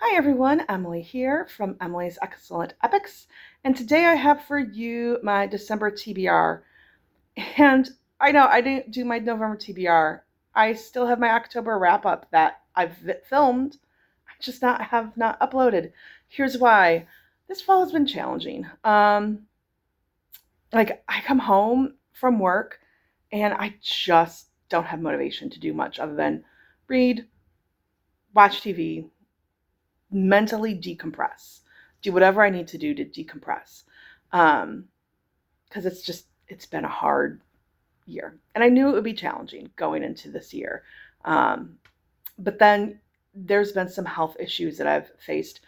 Hi everyone, Emily here from Emily's Excellent Epics, and today I have for you my December TBR. And I know I didn't do my November TBR. I still have my October wrap up that I've filmed. I just have not uploaded. Here's why. This fall has been challenging. Like I come home from work and I just don't have motivation to do much other than read, watch TV, mentally decompress, do whatever I need to do to decompress. Because it's been a hard year. And I knew it would be challenging going into this year. But then there's been some health issues that I've faced,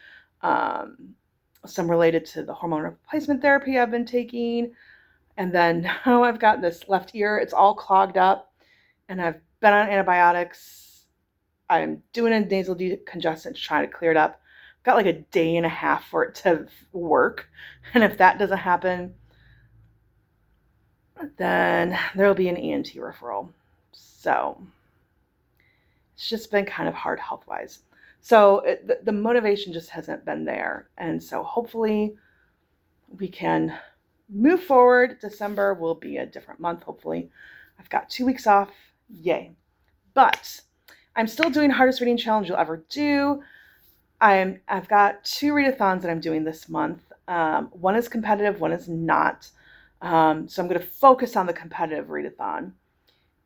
some related to the hormone replacement therapy I've been taking. And then now I've got this left ear. It's all clogged up. And I've been on antibiotics. I'm doing a nasal decongestant to try to clear it up. Got like a day and a half for it to work. And if that doesn't happen, then there'll be an ENT referral. So it's just been kind of hard health-wise. So the motivation just hasn't been there. And so hopefully we can move forward. December will be a different month, hopefully. I've got 2 weeks off. Yay. But I'm still doing Hardest Reading Challenge You'll Ever Do. I've got 2 readathons that I'm doing this month. One is competitive, one is not. So I'm going to focus on the competitive readathon.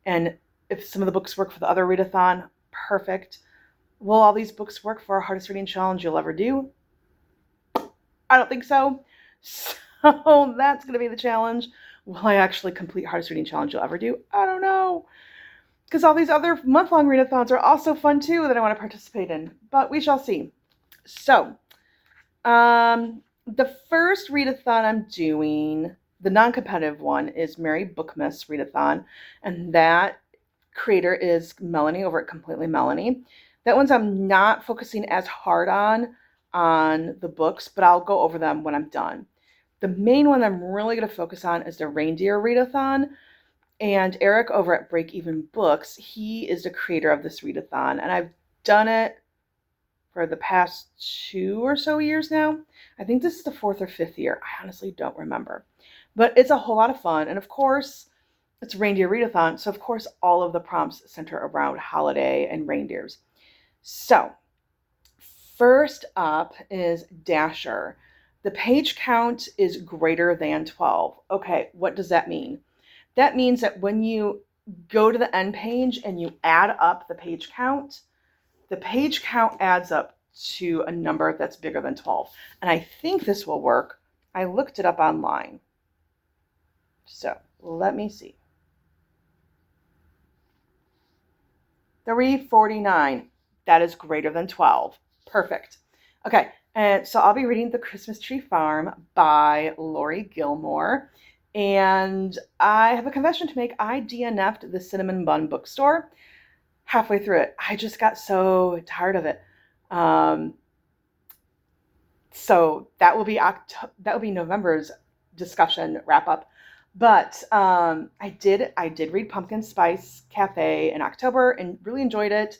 And if some of the books work for the other readathon, perfect. Will all these books work for our Hardest Reading Challenge You'll Ever Do? I don't think so. So that's going to be the challenge. Will I actually complete Hardest Reading Challenge You'll Ever Do? I don't know. Because all these other month-long readathons are also fun too that I want to participate in. But we shall see. So, the first readathon I'm doing, the non-competitive one, is Mary Bookmas Readathon, and that creator is Melanie over at Completely Melanie. That one's I'm not focusing as hard on the books, but I'll go over them when I'm done. The main one I'm really going to focus on is the Reindeer Readathon, and Eric over at Break Even Books, he is the creator of this readathon, and I've done it for the past 2 or so years now. I think this is the 4th or 5th year. I honestly don't remember. But it's a whole lot of fun. And of course, it's Reindeer Readathon. So of course, all of the prompts center around holiday and reindeers. So first up is Dasher. The page count is greater than 12. Okay, what does that mean? That means that when you go to the end page and you add up the page count adds up to a number that's bigger than 12. And I think this will work. I looked it up online. So let me see. 349. That is greater than 12. Perfect. Okay, and so I'll be reading The Christmas Tree Farm by Lori Gilmore. And I have a confession to make. I DNF'd the Cinnamon Bun Bookstore halfway through it. I just got so tired of it. So that will be November's discussion wrap up. But I did read Pumpkin Spice Cafe in October and really enjoyed it.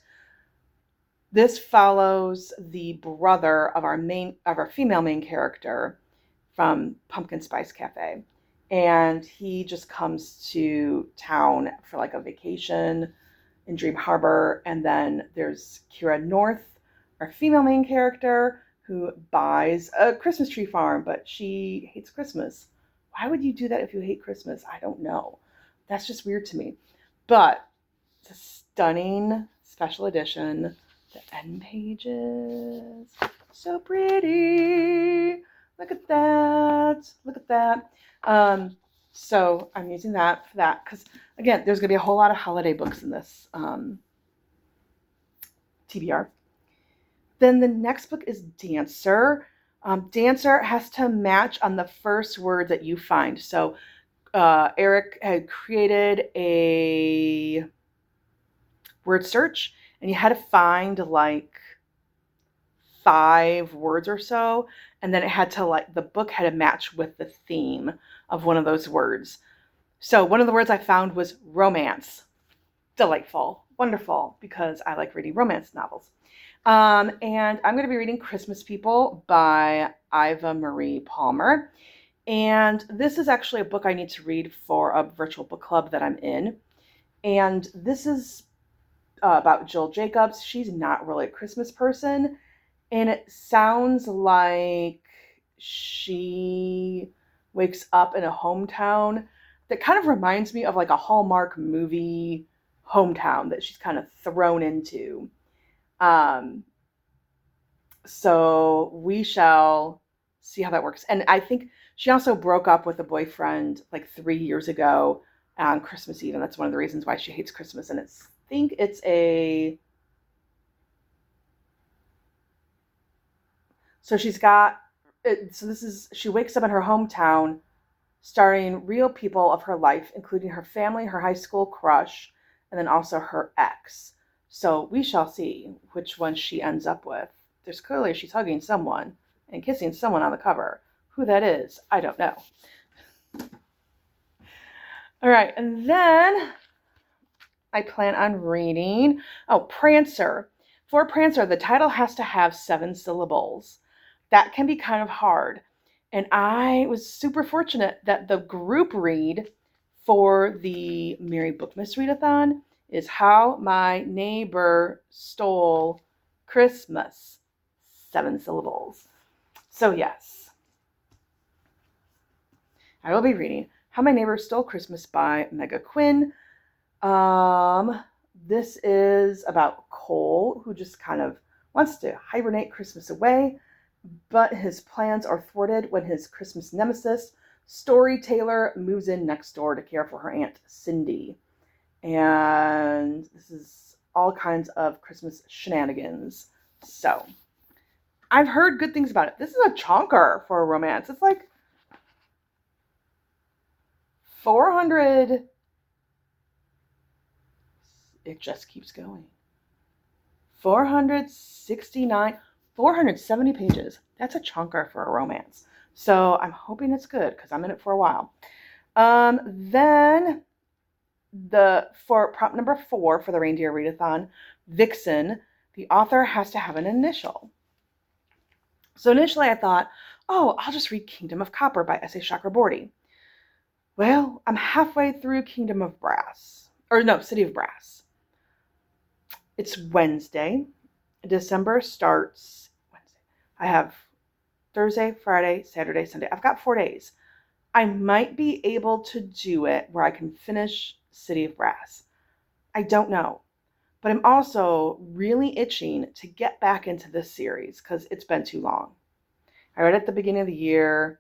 This follows the brother of our female main character from Pumpkin Spice Cafe. And he just comes to town for like a vacation in Dream Harbor. And then there's Kira North, our female main character, who buys a Christmas tree farm, but she hates Christmas. Why would you do that if you hate Christmas? I don't know. That's just weird to me. But it's a stunning special edition. The end pages, so pretty. Look at that. Look at that. So I'm using that for that because, again, there's going to be a whole lot of holiday books in this TBR. Then the next book is Dancer. Dancer has to match on the first word that you find. So Eric had created a word search, and you had to find like 5 words or so, and then it had to the book had to match with the theme of one of those words. So one of the words I found was romance. Delightful, wonderful, because I like reading romance novels. And I'm going to be reading Christmas People by Iva Marie Palmer. And this is actually a book I need to read for a virtual book club that I'm in. And this is about Jill Jacobs. She's not really a Christmas person. And it sounds like she wakes up in a hometown that kind of reminds me of like a Hallmark movie hometown that she's kind of thrown into. Um, so we shall see how that works. And I think she also broke up with a boyfriend like 3 years ago on Christmas Eve, and that's one of the reasons why she hates Christmas. And I think it's a so she's got so this is she wakes up in her hometown starring real people of her life, including her family, her high school crush, and then also her ex. So we shall see which one she ends up with. There's clearly she's hugging someone and kissing someone on the cover. Who that is, I don't know. All right, and then I plan on reading, Prancer. For Prancer, the title has to have 7 syllables. That can be kind of hard. And I was super fortunate that the group read for the Mary Bookmas Readathon is How My Neighbor Stole Christmas. 7 syllables. So yes, I will be reading How My Neighbor Stole Christmas by Megha Quinn. This is about Cole, who just kind of wants to hibernate Christmas away, but his plans are thwarted when his Christmas nemesis, Storyteller, moves in next door to care for her Aunt Cindy. And this is all kinds of Christmas shenanigans. So, I've heard good things about it. This is a chonker for a romance. It's like 400. It just keeps going. 470 pages. That's a chonker for a romance. So I'm hoping it's good because I'm in it for a while. Then for prompt number 4 for the Reindeer Readathon, Vixen, the author has to have an initial. So initially I thought, I'll just read Kingdom of Copper by S.A. Chakraborty. Well, I'm halfway through Kingdom of Brass. Or no, City of Brass. It's Wednesday. December starts Wednesday. I have Thursday, Friday, Saturday, Sunday. I've got 4 days. I might be able to do it where I can finish City of Brass. I don't know. But I'm also really itching to get back into this series because it's been too long. I read it at the beginning of the year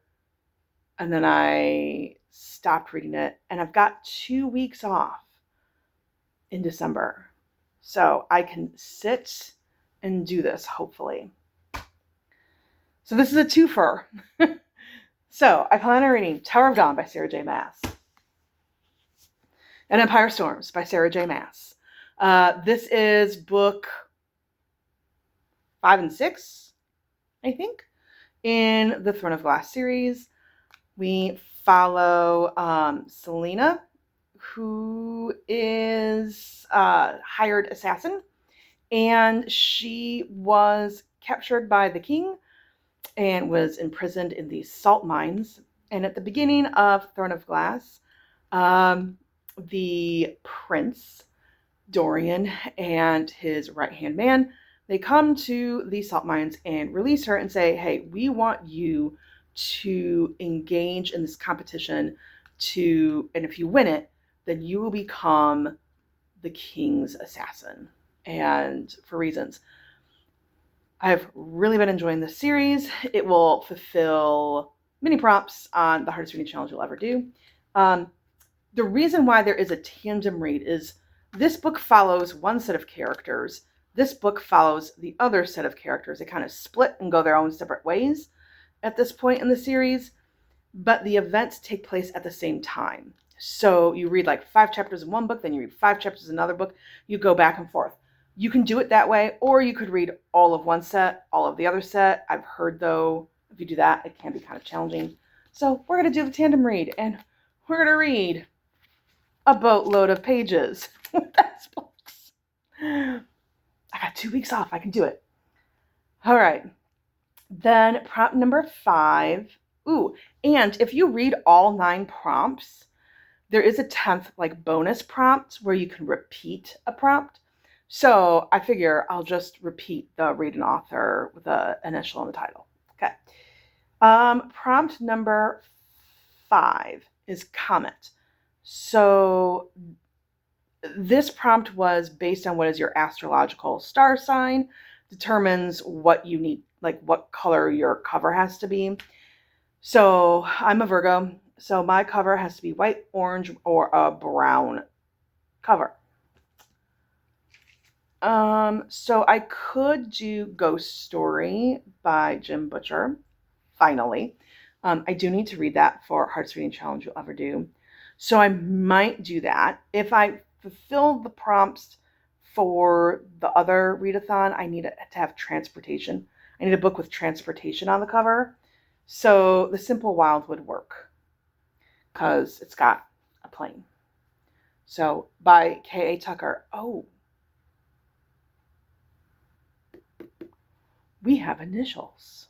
and then I stopped reading it. And I've got 2 weeks off in December. So I can sit and do this, hopefully. So this is a twofer. So I plan on reading Tower of Dawn by Sarah J. Maas and Empire Storms by Sarah J. Maas. This is book 5 and 6, I think, in the Throne of Glass series. We follow Selena, who is a hired assassin, and she was captured by the king and was imprisoned in these salt mines. And at the beginning of Throne of Glass, the prince, Dorian, and his right-hand man, they come to the salt mines and release her and say, hey, we want you to engage in this competition and if you win it, then you will become the king's assassin. And for reasons. I've really been enjoying this series. It will fulfill many prompts on the hardest reading challenge you'll ever do. The reason why there is a tandem read is this book follows one set of characters. This book follows the other set of characters. They kind of split and go their own separate ways at this point in the series, but the events take place at the same time. So you read like 5 chapters in one book, then you read 5 chapters in another book. You go back and forth. You can do it that way, or you could read all of one set, all of the other set. I've heard, though, if you do that, it can be kind of challenging. So we're going to do the tandem read, and we're going to read a boatload of pages with those books. I got 2 weeks off. I can do it. All right. Then prompt number 5. Ooh, and if you read all 9 prompts, there is a 10th like bonus prompt where you can repeat a prompt. So I figure I'll just repeat the read an author with the initial and the title. Okay. Prompt number 5 is comment. So this prompt was based on what is your astrological star sign, determines what you need, like what color your cover has to be. So I'm a Virgo, so my cover has to be white, orange, or a brown cover. So I could do Ghost Story by Jim Butcher, finally. I do need to read that for Hardest Reading Challenge you'll ever do. So I might do that. If I fulfill the prompts for the other readathon, I need to have transportation. I need a book with transportation on the cover. So The Simple Wild would work because it's got a plane. So by K.A. Tucker. Oh, we have initials.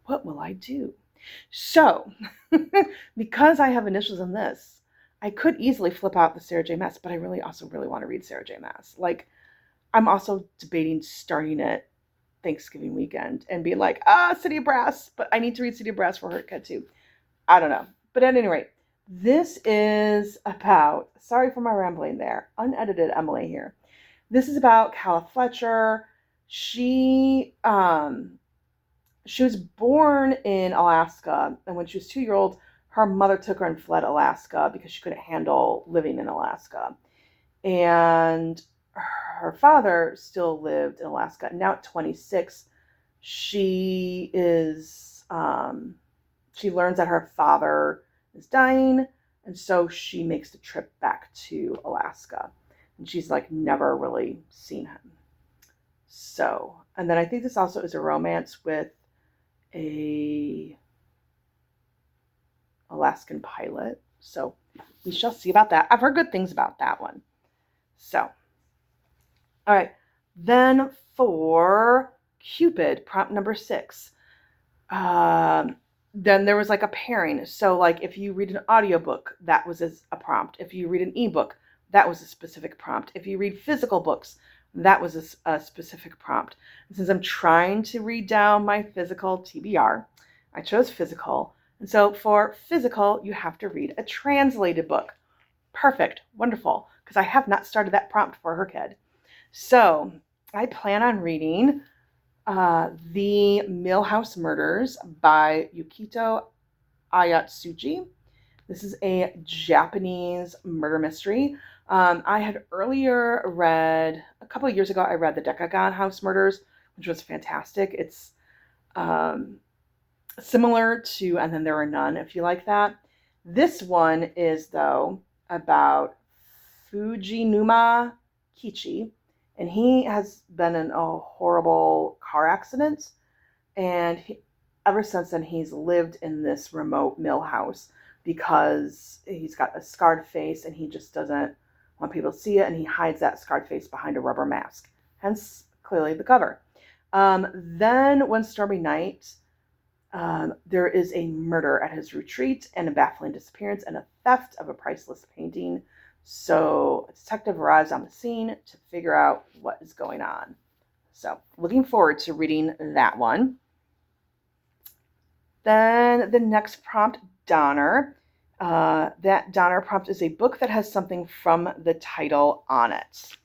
What will I do? So, because I have initials in this, I could easily flip out the Sarah J. Maas, but I really want to read Sarah J. Maas. Like, I'm also debating starting it Thanksgiving weekend and be like, City of Brass, but I need to read City of Brass for her kid too. I don't know. But at any rate, this is about, sorry for my rambling there, unedited Emily here. This is about Calla Fletcher. She was born in Alaska, and when she was 2 years old, her mother took her and fled Alaska because she couldn't handle living in Alaska. And her father still lived in Alaska. Now at 26, she learns that her father is dying, and so she makes the trip back to Alaska. And she's like never really seen him. So, and then I think this also is a romance with a Alaskan pilot. So we shall see about that. I've heard good things about that one. So, all right. Then for Cupid, prompt number 6. Then there was like a pairing. So like if you read an audiobook, that was a prompt. If you read an ebook, that was a specific prompt. If you read physical books, that was a specific prompt. And since I'm trying to read down my physical TBR, I chose physical. And so for physical, you have to read a translated book. Perfect. Wonderful. Because I have not started that prompt for her kid. So I plan on reading The Millhouse Murders by Yukito Ayatsuji. This is a Japanese murder mystery. I had earlier read, a couple of years ago, I read The Decagon House Murders, which was fantastic. It's similar to And Then There Were None, if you like that. This one is, though, about Fujinuma Kichi, and he has been in a horrible car accident, and ever since then he's lived in this remote mill house because he's got a scarred face and he just doesn't want people to see it, and he hides that scarred face behind a rubber mask, hence clearly the cover. Then one stormy night, there is a murder at his retreat and a baffling disappearance and a theft of a priceless painting. So a detective arrives on the scene to figure out what is going on. So looking forward to reading that one. Then the next prompt, Donner. That Donner prompt is a book that has something from the title on it.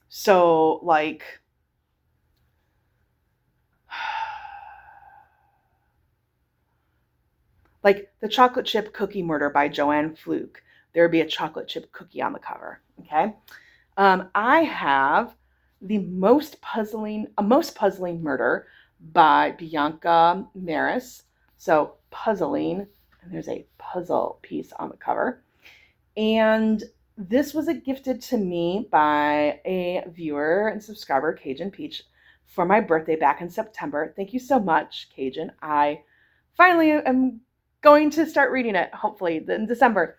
So like, The Chocolate Chip Cookie Murder by Joanne Fluke. There would be a chocolate chip cookie on the cover. Okay. I have A Most Puzzling Murder by Bianca Maris. So puzzling, and there's a puzzle piece on the cover. And this was gifted to me by a viewer and subscriber, Cajun Peach, for my birthday back in September. Thank you so much, Cajun. I finally am going to start reading it, hopefully, in December.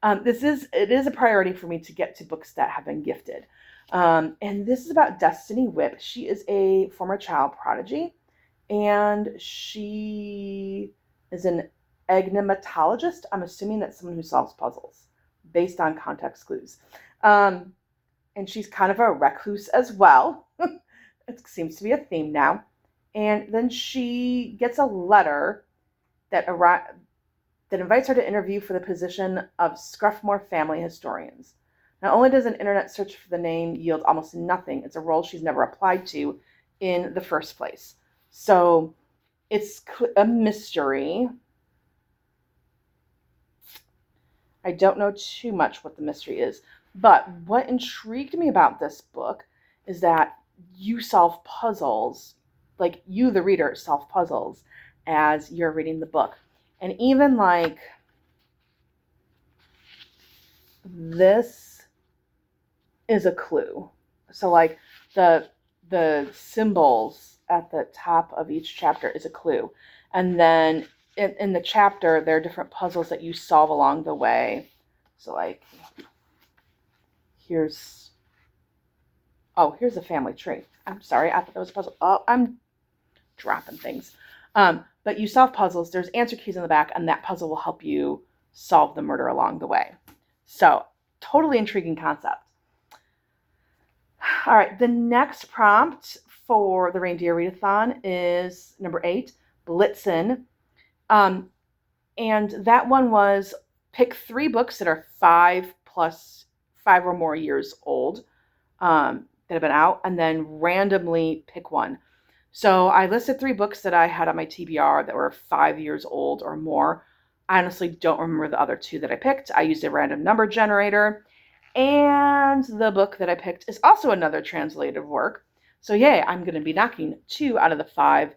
It is a priority for me to get to books that have been gifted. And this is about Destiny Whip. She is a former child prodigy, and she is an enigmatologist. I'm assuming that's someone who solves puzzles based on context clues. Um, and she's kind of a recluse as well. It seems to be a theme now. And then she gets a letter that that invites her to interview for the position of Scruffmore Family Historians. Not only does an internet search for the name yield almost nothing, it's a role she's never applied to in the first place. So it's a mystery. I don't know too much what the mystery is, but what intrigued me about this book is that you solve puzzles, like you, the reader, solve puzzles as you're reading the book. And even like this is a clue. So like the symbols at the top of each chapter is a clue. And then in the chapter, there are different puzzles that you solve along the way. So like here's a family tree. I'm sorry, I thought that was a puzzle. Oh, I'm dropping things. But you solve puzzles. There's answer keys in the back, and that puzzle will help you solve the murder along the way. So, totally intriguing concept. All right, the next prompt for the Reindeer Readathon is number 8, Blitzen. And that one was pick 3 books that are 5 or more years old that have been out, and then randomly pick one. So I listed 3 books that I had on my TBR that were 5 years old or more. I honestly don't remember the other 2 that I picked. I used a random number generator. And the book that I picked is also another translated work. So yay, I'm going to be knocking 2 out of the 5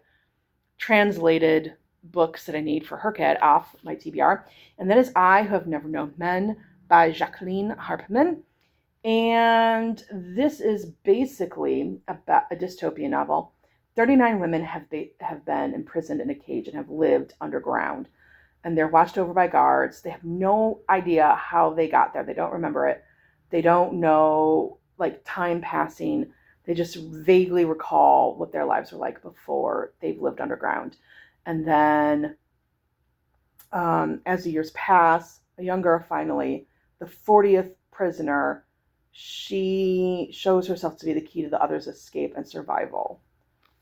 translated books that I need for her kid off my TBR. And that is I Who Have Never Known Men by Jacqueline Harpman. And this is basically about a dystopian novel. 39 women have been imprisoned in a cage and have lived underground. And they're watched over by guards. They have no idea how they got there. They don't remember it. They don't know, like, time passing. They just vaguely recall what their lives were like before they've lived underground. And then as the years pass, a young girl finally, the 40th prisoner, she shows herself to be the key to the others' escape and survival.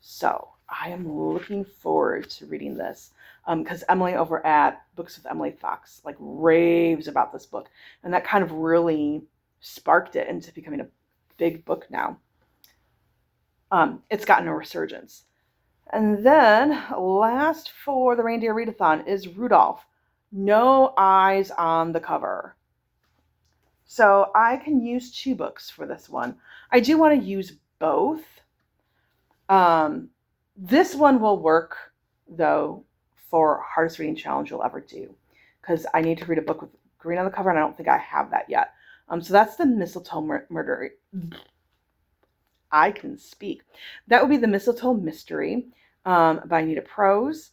So I am looking forward to reading this because Emily over at Books with Emily Fox like raves about this book, and that kind of really sparked it into becoming a big book now. It's gotten a resurgence. And then last for the Reindeer Readathon is Rudolph. No eyes on the cover. So I can use 2 books for this one. I do want to use both. This one will work, though, for hardest reading challenge you'll ever do, because I need to read a book with green on the cover, and I don't think I have that yet. So that's the Mistletoe Murder. I can speak. That would be the Mistletoe Mystery by Anita Prose.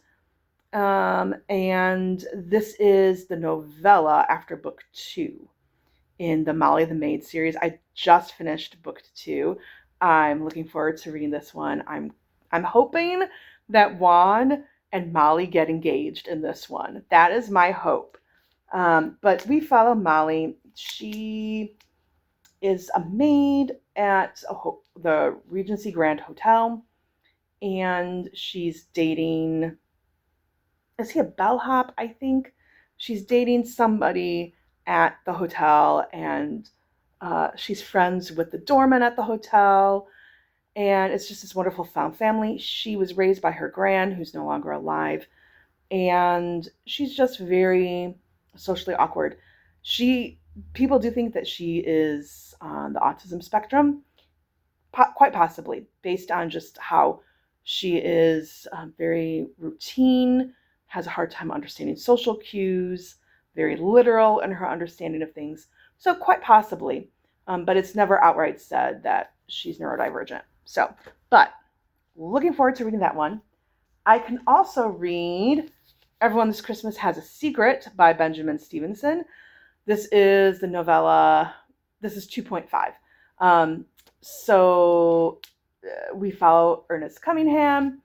And this is the novella after book 2 in the Molly the Maid series. I just finished book 2. I'm looking forward to reading this one. I'm hoping that Juan and Molly get engaged in this one. That is my hope. But we follow Molly. She is a maid at the Regency Grand Hotel, and she's dating, is he a bellhop, I think? She's dating somebody at the hotel, and she's friends with the doorman at the hotel, and it's just this wonderful found family. She was raised by her gran, who's no longer alive, and she's just very socially awkward. People do think that she is on the autism spectrum, quite possibly, based on just how she is very routine, has a hard time understanding social cues, very literal in her understanding of things. So quite possibly, but it's never outright said that she's neurodivergent. So, but looking forward to reading that one. I can also read Everyone This Christmas Has a Secret by Benjamin Stevenson. This is the novella. This is 2.5. So we follow Ernest Cunningham.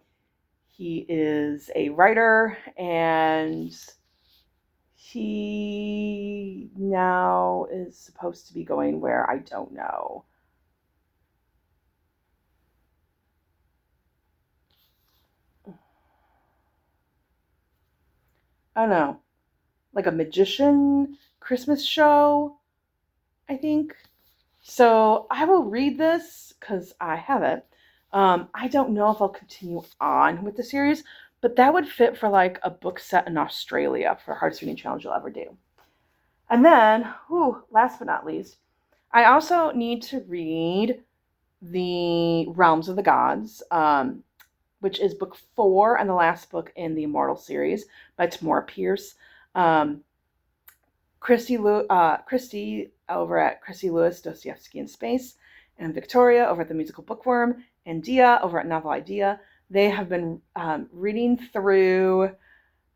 He is a writer, and he now is supposed to be going where, I don't know. I don't know. Like a magician Christmas show, I think. So I will read this because I have it. I don't know if I'll continue on with the series, but that would fit for like a book set in Australia for hardest reading challenge you'll ever do. And then, last but not least, I also need to read The Realms of the Gods, which is book 4 and the last book in the Immortal series by Tamora Pierce. Christy over at Christy Lewis, Dostoevsky in Space, and Victoria over at the Musical Bookworm, and Dia over at Novel Idea. They have been reading through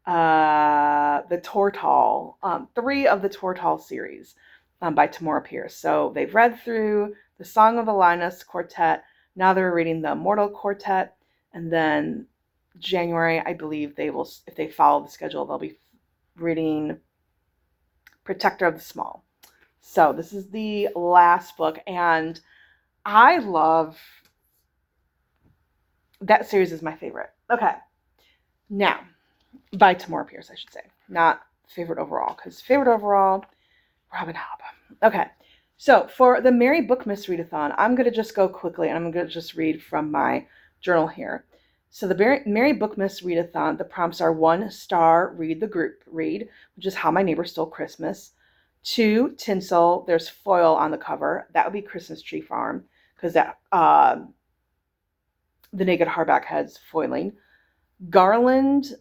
the Tortall, 3 of the Tortall series by Tamora Pierce. So they've read through the Song of the Linus Quartet. Now they're reading the Immortal Quartet, and then January, I believe they will, if they follow the schedule, they'll be reading Protector of the Small. So this is the last book, and I love that series. Is my favorite. Okay, now by Tamora Pierce, I should say, not favorite overall, because favorite overall, Robin Hobb. Okay, so for the Mary Bookmas Readathon, I'm going to just go quickly, and I'm going to just read from my journal here. So the Mary Bookmas Readathon, the prompts are 1 star, read the group read, which is How My Neighbor Stole Christmas. 2, tinsel, there's foil on the cover. That would be Christmas Tree Farm, because that the Naked Hardback has foiling. Garland.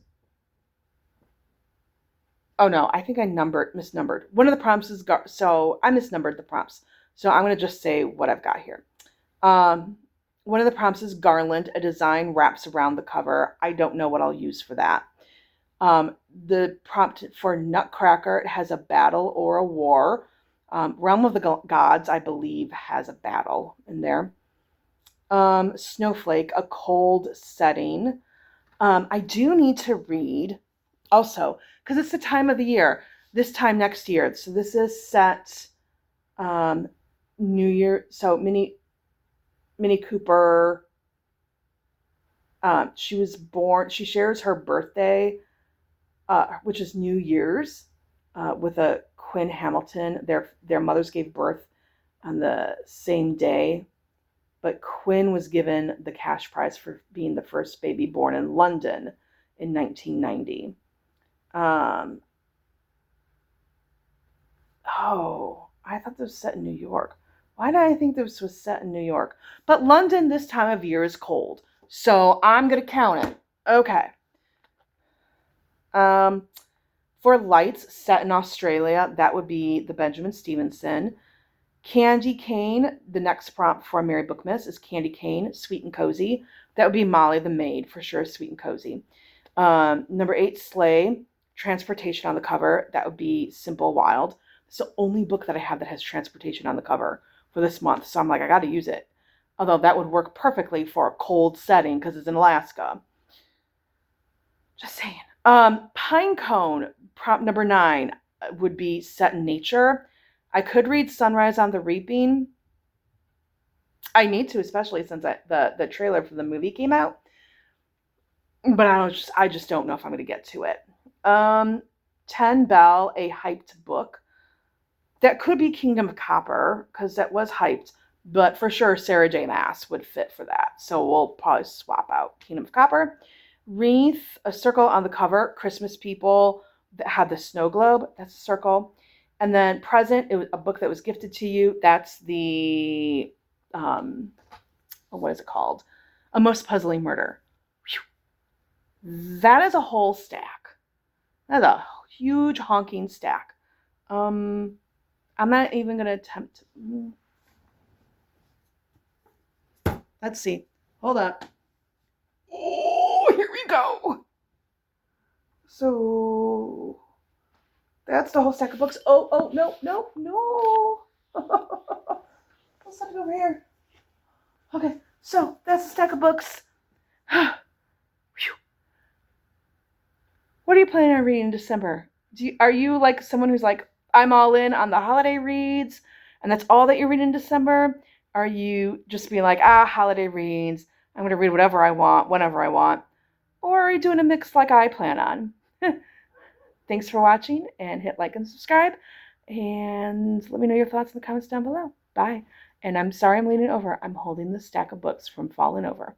Oh no, I think I misnumbered. One of the prompts is so I misnumbered the prompts. So I'm going to just say what I've got here. One of the prompts is garland. A design wraps around the cover. I don't know what I'll use for that. The prompt for Nutcracker, it has a battle or a war. Realm of the Gods, I believe, has a battle in there. Snowflake, a cold setting. I do need to read also, because it's the time of the year, this time next year. So this is set New Year. So Minnie Cooper, she was born, she shares her birthday, which is New Year's, with a Quinn Hamilton. Their mothers gave birth on the same day, but Quinn was given the cash prize for being the first baby born in London in 1990. I thought this was set in New York. Why did I think this was set in New York? But London this time of year is cold, so I'm going to count it. Okay. For Lights, set in Australia, that would be the Benjamin Stevenson. Candy Cane, the next prompt for Mary Bookmas is Candy Cane, Sweet and Cozy. That would be Molly the Maid, for sure, Sweet and Cozy. Number 8, Sleigh, Transportation on the cover. That would be Simple Wild. It's the only book that I have that has transportation on the cover for this month, so I'm like, I got to use it. Although that would work perfectly for a cold setting because it's in Alaska. Just saying. Pinecone, prompt number 9, would be set in nature. I could read Sunrise on the Reaping. I need to, especially since the trailer for the movie came out. But I just don't know if I'm going to get to it. 10 Bell, a hyped book. That could be Kingdom of Copper, because that was hyped. But for sure, Sarah J. Maas would fit for that. So we'll probably swap out Kingdom of Copper. Wreath, a circle on the cover. Christmas People that had the snow globe. That's a circle. And then Present, it was a book that was gifted to you. That's the, what is it called? A Most Puzzling Murder. Whew. That is a whole stack. That's a huge honking stack. I'm not even going to attempt. Let's see. Hold up. Oh, here we go. So That's the whole stack of books. Oh, no, no, no. Let's set it over here. Okay, so that's the stack of books. What are you planning on reading in December? Are you like someone who's like, I'm all in on the holiday reads, and that's all that you're reading in December? Are you just being like, holiday reads, I'm going to read whatever I want, whenever I want? Or are you doing a mix like I plan on? Thanks for watching, and hit like and subscribe, and let me know your thoughts in the comments down below. Bye. And I'm sorry I'm leaning over. I'm holding the stack of books from falling over.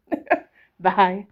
Bye.